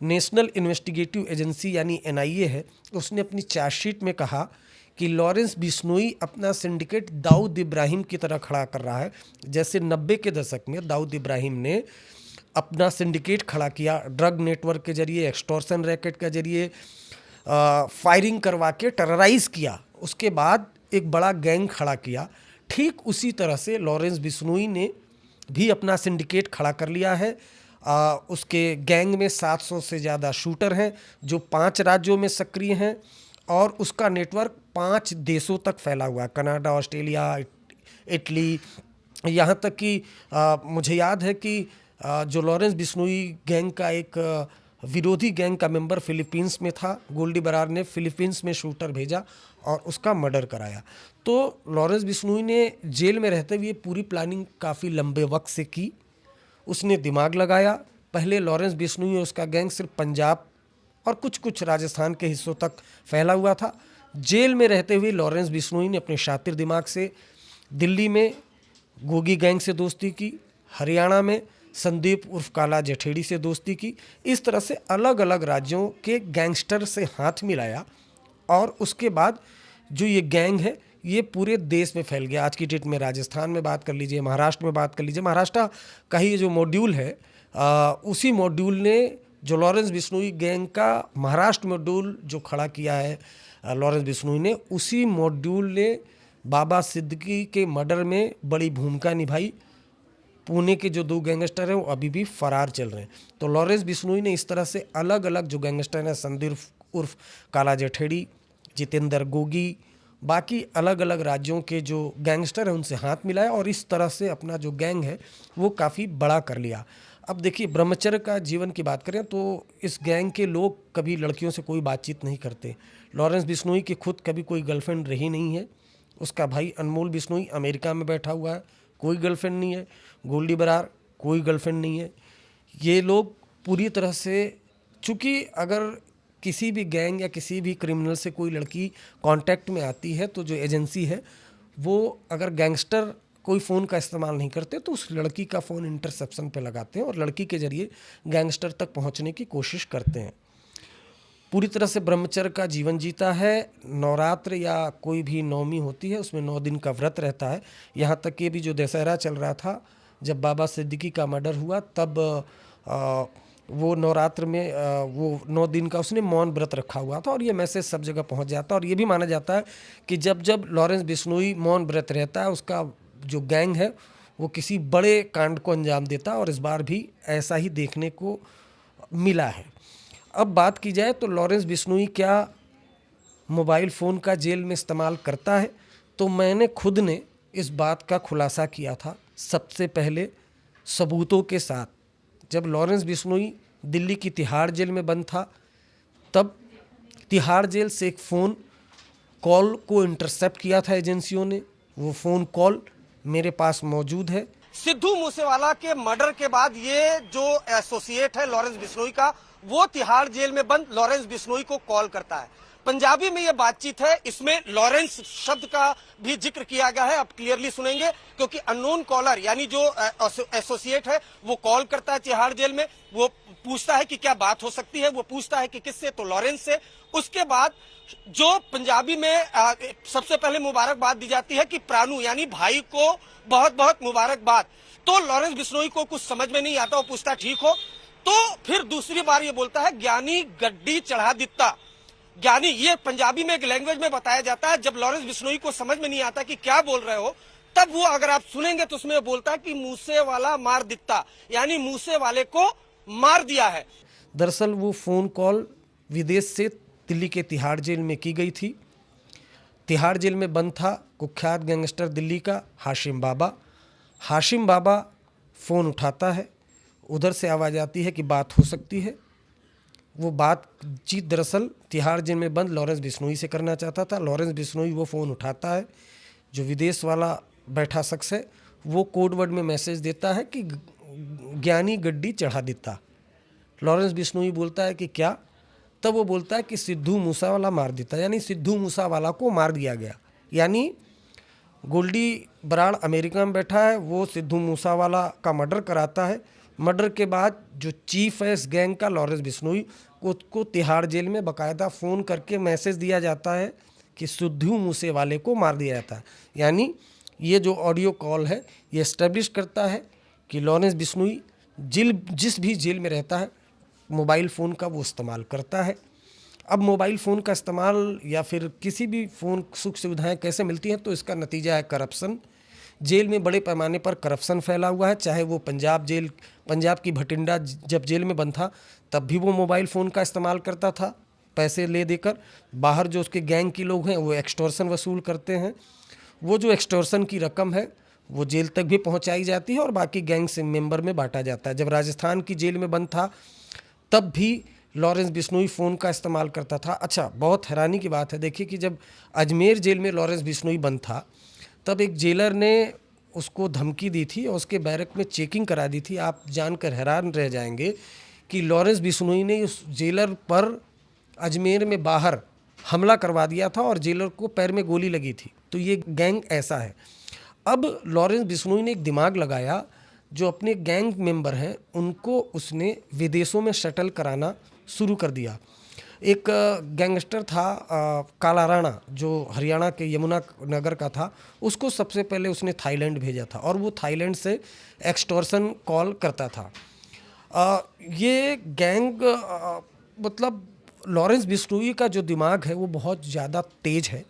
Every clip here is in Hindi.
नेशनल इन्वेस्टिगेटिव एजेंसी यानी एनआईए है, उसने अपनी चार्जशीट में कहा कि लॉरेंस बिश्नोई अपना सिंडिकेट दाऊद इब्राहिम की तरह खड़ा कर रहा है। जैसे 90 के दशक में दाऊद इब्राहिम ने अपना सिंडिकेट खड़ा किया, ड्रग नेटवर्क के जरिए, एक्सटॉर्शन रैकेट के जरिए फायरिंग करवा के टेरराइज किया, उसके बाद एक बड़ा गैंग खड़ा किया। ठीक उसी तरह से लॉरेंस बिश्नोई ने भी अपना सिंडिकेट खड़ा कर लिया है। उसके गैंग में 700 से ज़्यादा शूटर हैं जो 5 राज्यों में सक्रिय हैं और उसका नेटवर्क 5 देशों तक फैला हुआ है, कनाडा, ऑस्ट्रेलिया, इटली, यहाँ तक कि मुझे याद है कि जो लॉरेंस बिश्नोई गैंग का एक विरोधी गैंग का मेंबर फिलीपींस में था। गोल्डी बरार ने फिलीपींस में शूटर भेजा और उसका मर्डर कराया। तो लॉरेंस बिश्नोई ने जेल में रहते हुए पूरी प्लानिंग काफ़ी लंबे वक्त से की। उसने दिमाग लगाया। पहले लॉरेंस बिश्नोई और उसका गैंग सिर्फ पंजाब और कुछ राजस्थान के हिस्सों तक फैला हुआ था। जेल में रहते हुए लॉरेंस बिश्नोई ने अपने शातिर दिमाग से दिल्ली में गोगी गैंग से दोस्ती की, हरियाणा में संदीप उर्फ काला जठेड़ी से दोस्ती की। इस तरह से अलग अलग राज्यों के गैंगस्टर से हाथ मिलाया और उसके बाद जो ये गैंग है ये पूरे देश में फैल गया। आज की डेट में राजस्थान में बात कर लीजिए, महाराष्ट्र में बात कर लीजिए। महाराष्ट्र का ही जो मॉड्यूल है उसी मॉड्यूल ने जो लॉरेंस बिश्नोई गैंग का महाराष्ट्र मॉड्यूल जो खड़ा किया है लॉरेंस बिश्नोई ने, उसी मॉड्यूल ने बाबा सिद्दीकी के मर्डर में बड़ी भूमिका निभाई। पुणे के जो 2 गैंगस्टर हैं वो अभी भी फरार चल रहे हैं। तो लॉरेंस बिश्नोई ने इस तरह से अलग अलग जो गैंगस्टर हैं, संदीप उर्फ काला जठेड़ी, जितेंद्र गोगी, बाकी अलग अलग राज्यों के जो गैंगस्टर हैं उनसे हाथ मिलाया और इस तरह से अपना जो गैंग है वो काफ़ी बड़ा कर लिया। अब देखिए, ब्रह्मचर्य का जीवन की बात करें तो इस गैंग के लोग कभी लड़कियों से कोई बातचीत नहीं करते। लॉरेंस बिश्नोई की खुद कभी कोई गर्लफ्रेंड रही नहीं है। उसका भाई अनमोल बिश्नोई अमेरिका में बैठा हुआ है, कोई गर्लफ्रेंड नहीं है। गोल्डी बरार, कोई गर्लफ्रेंड नहीं है। ये लोग पूरी तरह से, चूँकि अगर किसी भी गैंग या किसी भी क्रिमिनल से कोई लड़की कांटेक्ट में आती है तो जो एजेंसी है वो अगर गैंगस्टर कोई फ़ोन का इस्तेमाल नहीं करते तो उस लड़की का फ़ोन इंटरसेप्शन पे लगाते हैं और लड़की के जरिए गैंगस्टर तक पहुंचने की कोशिश करते हैं। पूरी तरह से ब्रह्मचर्य का जीवन जीता है। नवरात्र या कोई भी नवमी होती है उसमें 9 दिन का व्रत रहता है। यहाँ तक कि भी जो दशहरा चल रहा था, जब बाबा सिद्दीकी का मर्डर हुआ, तब वो नवरात्र में वो 9 दिन का उसने मौन व्रत रखा हुआ था और ये मैसेज सब जगह पहुंच जाता है। और ये भी माना जाता है कि जब जब लॉरेंस बिश्नोई मौन व्रत रहता है उसका जो गैंग है वो किसी बड़े कांड को अंजाम देता है और इस बार भी ऐसा ही देखने को मिला है। अब बात की जाए तो लॉरेंस बिश्नोई क्या मोबाइल फ़ोन का जेल में इस्तेमाल करता है, तो मैंने खुद ने इस बात का खुलासा किया था सबसे पहले सबूतों के साथ। जब लॉरेंस बिश्नोई दिल्ली की तिहाड़ जेल में बंद था तब तिहाड़ जेल से एक फ़ोन कॉल को इंटरसेप्ट किया था एजेंसियों ने। वो फ़ोन कॉल मेरे पास मौजूद है। सिद्धू मूसेवाला के मर्डर के बाद ये जो एसोसिएट है लॉरेंस बिश्नोई का, वो तिहाड़ जेल में बंद लॉरेंस बिश्नोई को कॉल करता है। पंजाबी में ये बातचीत है, इसमें लॉरेंस शब्द का भी जिक्र किया गया है। आप क्लियरली सुनेंगे क्योंकि अननोन कॉलर यानी जो एसोसिएट है वो कॉल करता है तिहाड़ जेल में। वो पूछता है कि क्या बात हो सकती है, वो पूछता है कि किससे, तो लॉरेंस से। उसके बाद जो पंजाबी में सबसे पहले मुबारकबाद दी जाती है कि प्राणु यानी भाई को बहुत बहुत मुबारकबाद। तो लॉरेंस बिश्नोई को कुछ समझ में नहीं आता, वो पूछता ठीक हो। तो फिर दूसरी बार ये बोलता है ज्ञानी गड्डी चढ़ा दिता। ज्ञानी, ये पंजाबी में एक लैंग्वेज में बताया जाता है। जब लॉरेंस बिश्नोई को समझ में नहीं आता कि क्या बोल रहे हो, तब वो अगर आप सुनेंगे तो उसमें बोलता है कि मूसे वाला मार दिता, यानी मूसे वाले को मार दिया है। दरअसल वो फ़ोन कॉल विदेश से दिल्ली के तिहाड़ जेल में की गई थी। तिहाड़ जेल में बंद था कुख्यात गैंगस्टर दिल्ली का हाशिम बाबा। हाशिम बाबा फ़ोन उठाता है, उधर से आवाज़ आती है कि बात हो सकती है। वो बातचीत दरअसल तिहाड़ जेल में बंद लॉरेंस बिश्नोई से करना चाहता था। लॉरेंस बिश्नोई वो फ़ोन उठाता है, जो विदेश वाला बैठा शख्स है वो कोड वर्ड में मैसेज देता है कि ज्ञानी गड्डी चढ़ा देता। लॉरेंस बिश्नोई बोलता है कि क्या, तब वो बोलता है कि सिद्धू मूसावाला मार देता, यानी सिद्धू मूसावाला को मार दिया गया। यानी गोल्डी बराड़ अमेरिका में बैठा है, वो सिद्धू मूसावाला का मर्डर कराता है मर्डर के बाद जो चीफ है इस गैंग का लॉरेंस बिश्नोई को तिहाड़ जेल में बाकायदा फ़ोन करके मैसेज दिया जाता है कि सिद्धू मूसेवाले को मार दिया जाता है। यानी ये जो ऑडियो कॉल है ये इस्टेब्लिश करता है कि लॉरेंस बिश्नोई जिस भी जेल में रहता है मोबाइल फ़ोन का वो इस्तेमाल करता है। अब मोबाइल फ़ोन का इस्तेमाल या फिर किसी भी फ़ोन सुख सुविधाएं कैसे मिलती हैं, तो इसका नतीजा है करप्शन। जेल में बड़े पैमाने पर करप्शन फैला हुआ है, चाहे वो पंजाब की भटिंडा जब जेल में बंद था तब भी वो मोबाइल फ़ोन का इस्तेमाल करता था पैसे ले देकर। बाहर जो उसके गैंग के लोग हैं वो एक्सटॉर्शन वसूल करते हैं, वो जो एक्सटॉर्शन की रकम है वो जेल तक भी पहुंचाई जाती है और बाकी गैंग से मेंबर में बांटा जाता है। जब राजस्थान की जेल में बंद था तब भी लॉरेंस बिश्नोई फ़ोन का इस्तेमाल करता था। अच्छा, बहुत हैरानी की बात है, देखिए कि जब अजमेर जेल में लॉरेंस बिश्नोई बंद था तब एक जेलर ने उसको धमकी दी थी और उसके बैरक में चेकिंग करा दी थी। आप जानकर हैरान रह जाएंगे कि लॉरेंस बिश्नोई ने उस जेलर पर अजमेर में बाहर हमला करवा दिया था और जेलर को पैर में गोली लगी थी। तो ये गैंग ऐसा है। अब लॉरेंस बिश्नोई ने एक दिमाग लगाया, जो अपने गैंग मेंबर हैं उनको उसने विदेशों में शटल कराना शुरू कर दिया। एक गैंगस्टर था काला राणा, जो हरियाणा के यमुना नगर का था, उसको सबसे पहले उसने थाईलैंड भेजा था और वो थाईलैंड से एक्सटॉर्शन कॉल करता था। ये गैंग मतलब लॉरेंस बिश्नोई का जो दिमाग है वो बहुत ज़्यादा तेज है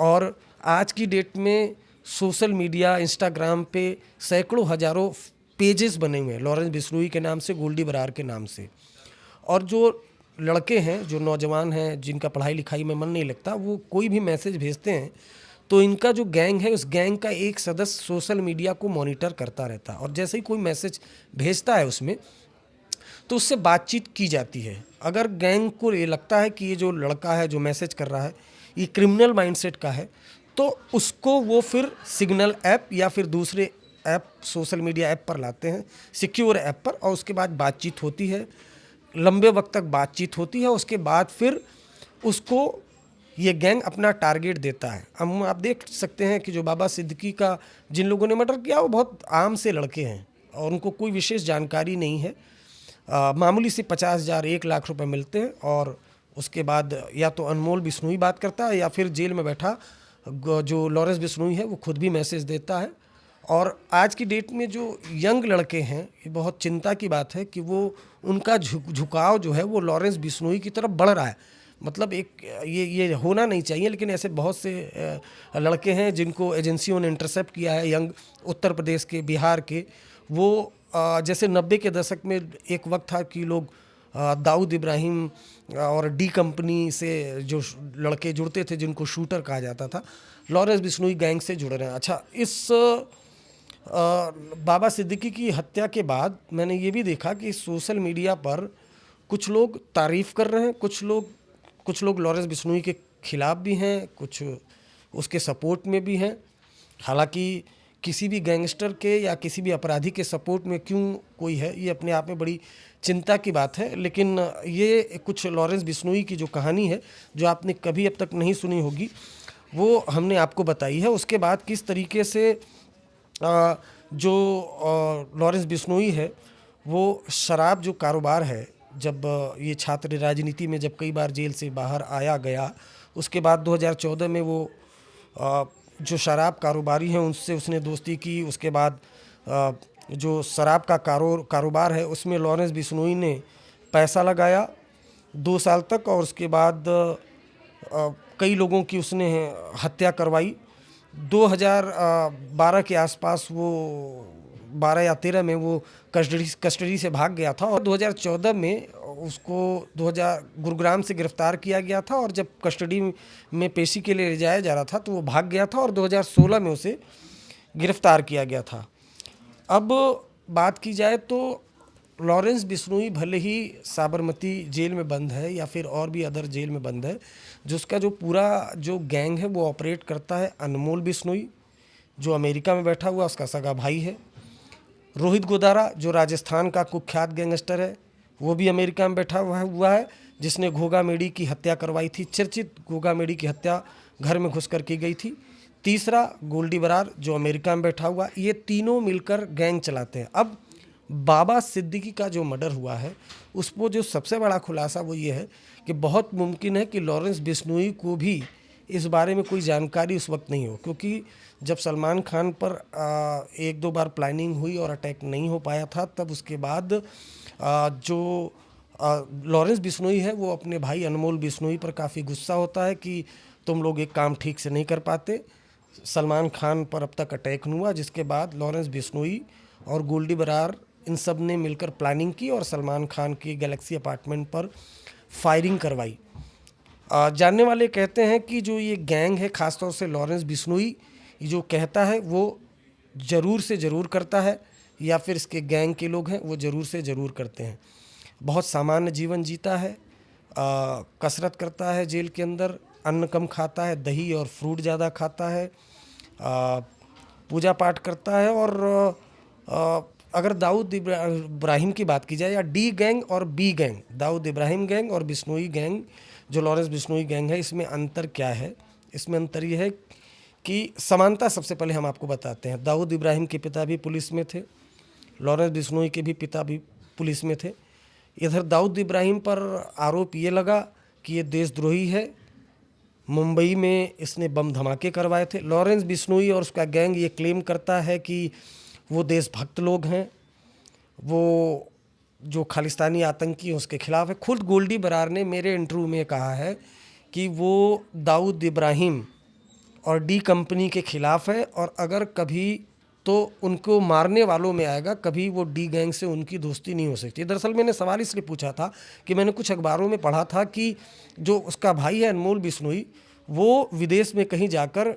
और आज की डेट में सोशल मीडिया इंस्टाग्राम पे सैकड़ों हज़ारों पेजेस बने हुए हैं लॉरेंस बिश्नोई के नाम से, गोल्डी बरार के नाम से। और जो लड़के हैं, जो नौजवान हैं जिनका पढ़ाई लिखाई में मन नहीं लगता, वो कोई भी मैसेज भेजते हैं तो इनका जो गैंग है उस गैंग का एक सदस्य सोशल मीडिया को मॉनिटर करता रहता है और जैसे ही कोई मैसेज भेजता है उसमें तो उससे बातचीत की जाती है। अगर गैंग को ये लगता है कि ये जो लड़का है जो मैसेज कर रहा है ये क्रिमिनल माइंडसेट का है तो उसको वो फिर सिग्नल ऐप या फिर दूसरे ऐप, सोशल मीडिया ऐप पर लाते हैं, सिक्योर ऐप पर, और उसके बाद बातचीत होती है, लंबे वक्त तक बातचीत होती है। उसके बाद फिर उसको ये गैंग अपना टारगेट देता है। हम आप देख सकते हैं कि जो बाबा सिद्दीकी का जिन लोगों ने मर्डर किया वो बहुत आम से लड़के हैं और उनको कोई विशेष जानकारी नहीं है। मामूली से 50,000 1 लाख रुपए मिलते हैं और उसके बाद या तो अनमोल बिश्नोई बात करता है या फिर जेल में बैठा जो लॉरेंस बिश्नोई है वो खुद भी मैसेज देता है। और आज की डेट में जो यंग लड़के हैं, ये बहुत चिंता की बात है कि वो उनका झुकाव जो है वो लॉरेंस बिश्नोई की तरफ बढ़ रहा है। मतलब एक ये होना नहीं चाहिए, लेकिन ऐसे बहुत से लड़के हैं जिनको एजेंसियों ने इंटरसेप्ट किया है, यंग उत्तर प्रदेश के, बिहार के। वो जैसे 90 के दशक में एक वक्त था कि लोग दाऊद इब्राहिम और डी कंपनी से जो लड़के जुड़ते थे जिनको शूटर कहा जाता था, लॉरेंस बिश्नोई गैंग से जुड़ रहे हैं। अच्छा, इस बाबा सिद्दीकी की हत्या के बाद मैंने ये भी देखा कि सोशल मीडिया पर कुछ लोग तारीफ़ कर रहे हैं, कुछ लोग लॉरेंस बिश्नोई के खिलाफ भी हैं, कुछ उसके सपोर्ट में भी हैं। हालांकि किसी भी गैंगस्टर के या किसी भी अपराधी के सपोर्ट में क्यों कोई है, ये अपने आप में बड़ी चिंता की बात है। लेकिन ये कुछ लॉरेंस बिश्नोई की जो कहानी है, जो आपने कभी अब तक नहीं सुनी होगी, वो हमने आपको बताई है। उसके बाद किस तरीके से जो लॉरेंस बिश्नोई है वो शराब जो कारोबार है, जब ये छात्र राजनीति में जब कई बार जेल से बाहर आया गया, उसके बाद 2014 में वो जो शराब कारोबारी हैं उनसे उसने दोस्ती की। उसके बाद जो शराब का कारोबार है उसमें लॉरेंस बिश्नोई ने पैसा लगाया 2 साल तक और उसके बाद कई लोगों की उसने हत्या करवाई। 2012 के आसपास वो 12 या 13 में वो कस्टडी से भाग गया था और 2014 में उसको गुरुग्राम से गिरफ्तार किया गया था और जब कस्टडी में पेशी के लिए ले जाया जा रहा था तो वो भाग गया था और 2016 में उसे गिरफ्तार किया गया था। अब बात की जाए तो लॉरेंस बिश्नोई भले ही साबरमती जेल में बंद है या फिर और भी अदर जेल में बंद है, जिसका जो पूरा जो गैंग है वो ऑपरेट करता है अनमोल बिश्नोई, जो अमेरिका में बैठा हुआ उसका सगा भाई है। रोहित गोदारा जो राजस्थान का कुख्यात गैंगस्टर है वो भी अमेरिका में बैठा हुआ है, जिसने घोगा मेडी की हत्या करवाई थी। चर्चित घोगा मेडी की हत्या घर में घुसकर की गई थी। तीसरा गोल्डी बरार जो अमेरिका में बैठा हुआ। ये तीनों मिलकर गैंग चलाते हैं। अब बाबा सिद्दीकी का जो मर्डर हुआ है उसको जो सबसे बड़ा खुलासा वो ये है कि बहुत मुमकिन है कि लॉरेंस बिश्नोई को भी इस बारे में कोई जानकारी उस वक्त नहीं हो, क्योंकि जब सलमान खान पर एक दो बार प्लानिंग हुई और अटैक नहीं हो पाया था, तब उसके बाद जो लॉरेंस बिश्नोई है वो अपने भाई अनमोल बिश्नोई पर काफ़ी गुस्सा होता है कि तुम लोग एक काम ठीक से नहीं कर पाते। सलमान खान पर अब तक अटैक नहीं हुआ, जिसके बाद लॉरेंस बिश्नोई और गोल्डी बरार इन सब ने मिलकर प्लानिंग की और सलमान खान की गैलेक्सी अपार्टमेंट पर फायरिंग करवाई। जानने वाले कहते हैं कि जो ये गैंग है, ख़ासतौर से लॉरेंस बिश्नोई जो कहता है वो ज़रूर से ज़रूर करता है, या फिर इसके गैंग के लोग हैं वो ज़रूर से ज़रूर करते हैं। बहुत सामान्य जीवन जीता है, कसरत करता है जेल के अंदर, अन्न कम खाता है, दही और फ्रूट ज़्यादा खाता है, पूजा पाठ करता है। और अगर दाऊद इब्राहिम की बात की जाए या डी गैंग और B gang, Dawood Ibrahim gang और बिश्नोई गैंग, जो लॉरेंस बिश्नोई गैंग है, इसमें अंतर क्या है? इसमें अंतर ये है कि समानता सबसे पहले हम आपको बताते हैं। दाऊद इब्राहिम के पिता भी पुलिस में थे, लॉरेंस बिश्नोई के भी पिता भी पुलिस में थे। इधर दाऊद इब्राहिम पर आरोप ये लगा कि ये देशद्रोही है, मुंबई में इसने बम धमाके करवाए थे। लॉरेंस बिश्नोई और उसका गैंग ये क्लेम करता है कि वो देशभक्त लोग हैं, वो जो खालिस्तानी आतंकी हैं उसके खिलाफ है। खुद गोल्डी बरार ने मेरे इंटरव्यू में कहा है कि वो दाऊद इब्राहिम और डी कंपनी के खिलाफ है, और अगर कभी तो उनको मारने वालों में आएगा, कभी वो डी गैंग से उनकी दोस्ती नहीं हो सकती। दरअसल मैंने सवाल इसलिए पूछा था कि मैंने कुछ अखबारों में पढ़ा था कि जो उसका भाई है अनमोल बिश्नोई, वो विदेश में कहीं जाकर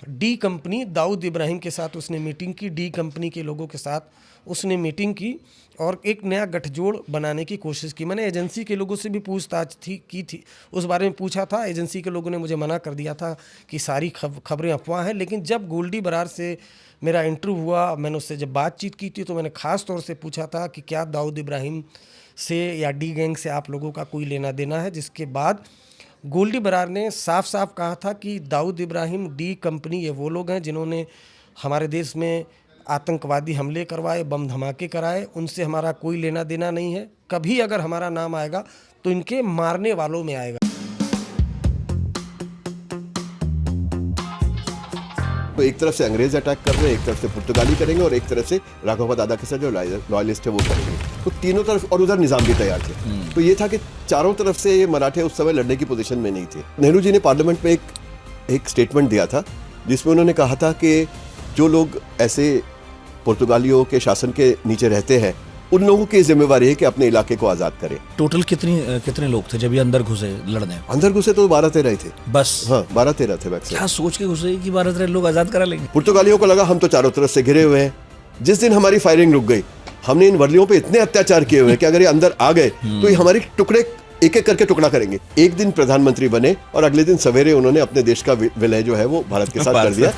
डी कंपनी, दाऊद इब्राहिम के साथ उसने मीटिंग की, डी कंपनी के लोगों के साथ उसने मीटिंग की और एक नया गठजोड़ बनाने की कोशिश की। मैंने एजेंसी के लोगों से भी पूछताछ की थी, उस बारे में पूछा था। एजेंसी के लोगों ने मुझे मना कर दिया था कि सारी खबरें अफवाह हैं। लेकिन जब गोल्डी बरार से मेरा इंटरव्यू हुआ, मैंने उससे जब बातचीत की थी, तो मैंने ख़ास तौर से पूछा था कि क्या दाऊद इब्राहिम से या डी गैंग से आप लोगों का कोई लेना देना है, जिसके बाद गोल्डी बरार ने साफ साफ कहा था कि दाऊद इब्राहिम, डी कंपनी, ये वो लोग हैं जिन्होंने हमारे देश में आतंकवादी हमले करवाए, बम धमाके कराए, उनसे हमारा कोई लेना देना नहीं है। कभी अगर हमारा नाम आएगा तो इनके मारने वालों में आएगा। तो एक तरफ से अंग्रेज अटैक कर रहे हैं, एक तरफ से पुर्तगाली करेंगे और एक तरफ से राघव दादा के साथ जो लॉयलिस्ट है वो करेंगे। तो तीनों तरफ, और उधर निजाम भी तैयार थे। तो ये था कि चारों तरफ से ये मराठे उस समय लड़ने की पोजीशन में नहीं थे। नेहरू जी ने पार्लियामेंट में एक स्टेटमेंट दिया था जिसमें उन्होंने कहा था कि जो लोग ऐसे पुर्तगालियों के शासन के नीचे रहते हैं उन लोगों की जिम्मेवारी है कि अपने इलाके को आजाद करें। टोटल कितने लोग थे जब ये अंदर घुसे लड़ने? अंदर घुसे तो 12-13 थे बस। हाँ, 12-13 थे मैक्सिमम। क्या सोच के घुसे कि 12-13 लोग आजाद करा लेंगे? पुर्तगालियों को लगा हम तो चारों तरफ से घिरे हुए हैं। जिस दिन हमारी फायरिंग रुक गई, हमने इन वर्लियों पे इतने अत्याचार किए हुए हैं कि अगर ये अंदर आ गए तो ये हमारे टुकड़े एक एक करके टुकड़ा करेंगे। एक दिन प्रधानमंत्री बने और अगले दिन सवेरे उन्होंने अपने देश का विलय जो है वो भारत के साथ कर दिया।